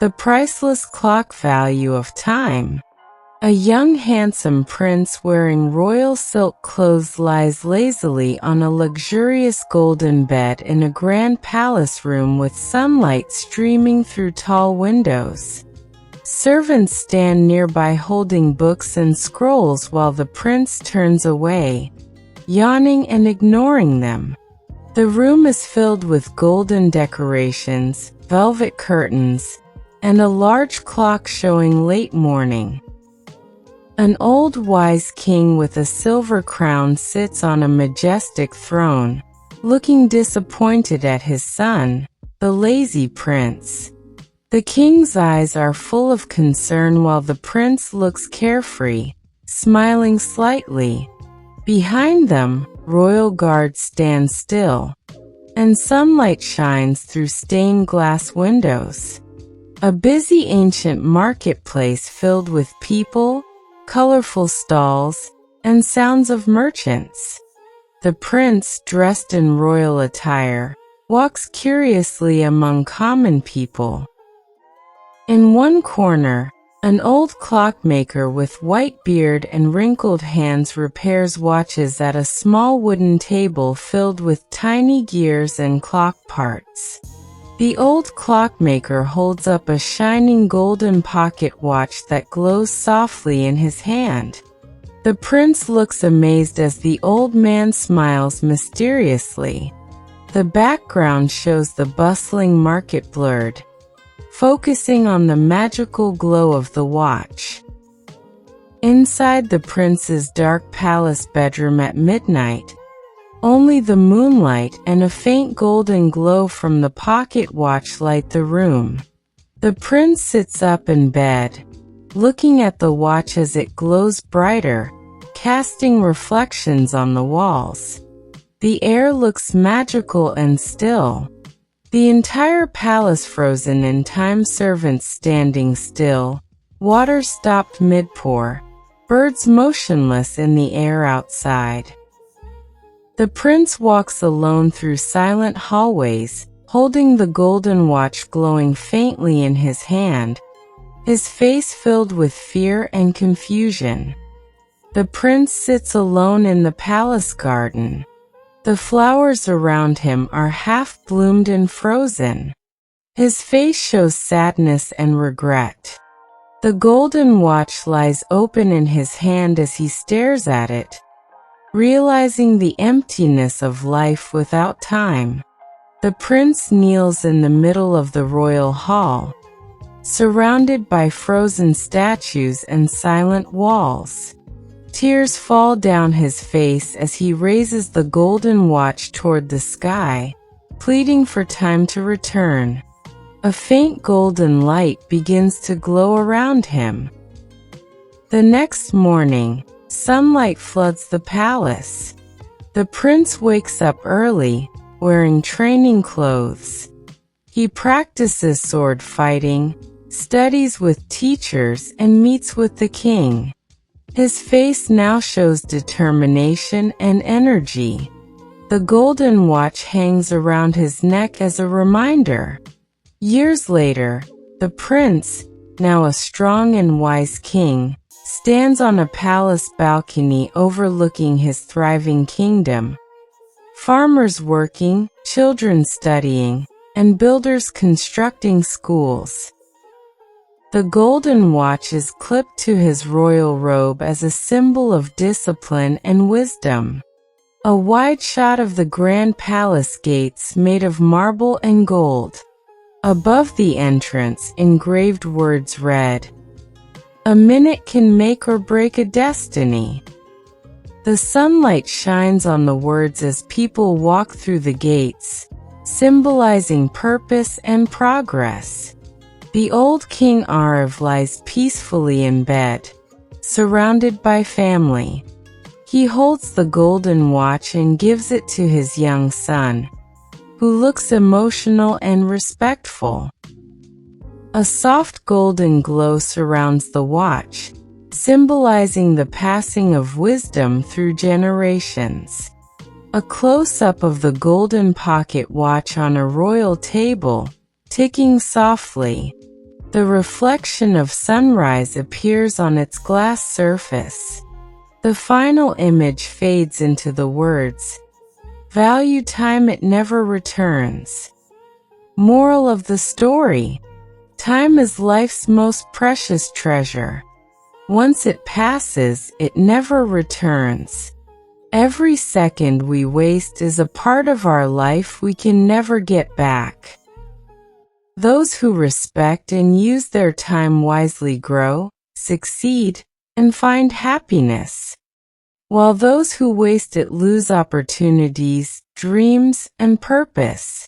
The priceless clock value of time. A young handsome prince wearing royal silk clothes lies lazily on a luxurious golden bed in a grand palace room with sunlight streaming through tall windows. Servants stand nearby holding books and scrolls while the prince turns away, yawning and ignoring them. The room is filled with golden decorations, velvet curtains, and a large clock showing late morning. An old wise king with a silver crown sits on a majestic throne, looking disappointed at his son, the lazy prince. The king's eyes are full of concern while the prince looks carefree, smiling slightly. Behind them, royal guards stand still, and sunlight shines through stained glass windows. A busy ancient marketplace filled with people, colorful stalls, and sounds of merchants. The prince, dressed in royal attire, walks curiously among common people. In one corner, an old clockmaker with white beard and wrinkled hands repairs watches at a small wooden table filled with tiny gears and clock parts. The old clockmaker holds up a shining golden pocket watch that glows softly in his hand. The prince looks amazed as the old man smiles mysteriously. The background shows the bustling market blurred, focusing on the magical glow of the watch. Inside the prince's dark palace bedroom at midnight, only the moonlight and a faint golden glow from the pocket watch light the room. The prince sits up in bed, looking at the watch as it glows brighter, casting reflections on the walls. The air looks magical and still. The entire palace frozen in time, servants standing still, water stopped mid-pour, birds motionless in the air outside. The prince walks alone through silent hallways, holding the golden watch glowing faintly in his hand, his face filled with fear and confusion. The prince sits alone in the palace garden. The flowers around him are half-bloomed and frozen. His face shows sadness and regret. The golden watch lies open in his hand as he stares at it, realizing the emptiness of life without time. The prince kneels in the middle of the royal hall, surrounded by frozen statues and silent walls. Tears fall down his face as he raises the golden watch toward the sky, pleading for time to return. A faint golden light begins to glow around him. The next morning, sunlight floods the palace. The prince wakes up early, wearing training clothes. He practices sword fighting, studies with teachers, and meets with the king. His face now shows determination and energy. The golden watch hangs around his neck as a reminder. Years later, the prince, now a strong and wise king, stands on a palace balcony overlooking his thriving kingdom. Farmers working, children studying, and builders constructing schools. The golden watch is clipped to his royal robe as a symbol of discipline and wisdom. A wide shot of the grand palace gates made of marble and gold. Above the entrance, engraved words read, "A minute can make or break a destiny." The sunlight shines on the words as people walk through the gates, symbolizing purpose and progress. The old King Aarav lies peacefully in bed, surrounded by family. He holds the golden watch and gives it to his young son, who looks emotional and respectful. A soft golden glow surrounds the watch, symbolizing the passing of wisdom through generations. A close-up of the golden pocket watch on a royal table, ticking softly. The reflection of sunrise appears on its glass surface. The final image fades into the words, "Value time, it never returns." Moral of the story: time is life's most precious treasure. Once it passes, it never returns. Every second we waste is a part of our life we can never get back. Those who respect and use their time wisely grow, succeed, and find happiness, while those who waste it lose opportunities, dreams, and purpose.